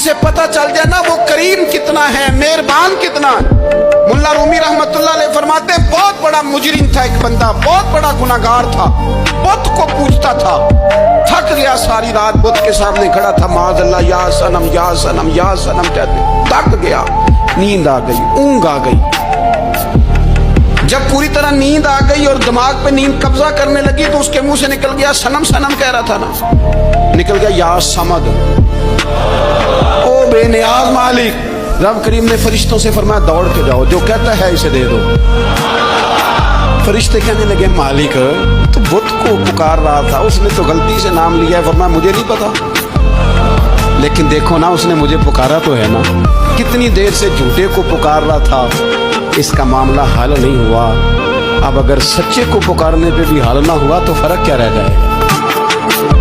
इसे पता चल जाए ना वो करीम कितना है, मेहरबान कितना है। मुल्ला रूमी रहमतुल्लाह अलैह फरमाते हैं बहुत बड़ा मुजरिम था एक बंदा, बहुत बड़ा गुनाहगार था, बुत को पूजता था, थक गया सारी रात बुत के सामने खड़ा था, माज़अल्लाह या सनम या सनम या सनम कहते, थक गया, नींद आ गई, ऊंघ आ गई। जब पूरी तरह नींद आ गई और दिमाग पे नींद कब्जा करने लगी तो उसके मुंह से निकल गया, सनम सनम कह रहा था ना, निकल गया या समद, ओ बेनियाज मालिक। रब करीम ने फरिश्तों से फरमाया दौड़ के जाओ, जो कहता है इसे दे दो। फरिश्ते कहने लगे मालिक तो बुत को पुकार रहा था, उसने तो गलती से नाम लिया है। फरमाया मुझे नहीं पता, लेकिन देखो ना उसने मुझे पुकारा तो है ना, कितनी देर से झूठे को पुकार रहा था, इसका मामला हल नहीं हुआ। अब अगर सच्चे को पुकारने पे भी हल ना हुआ तो फर्क क्या रह जाएगा।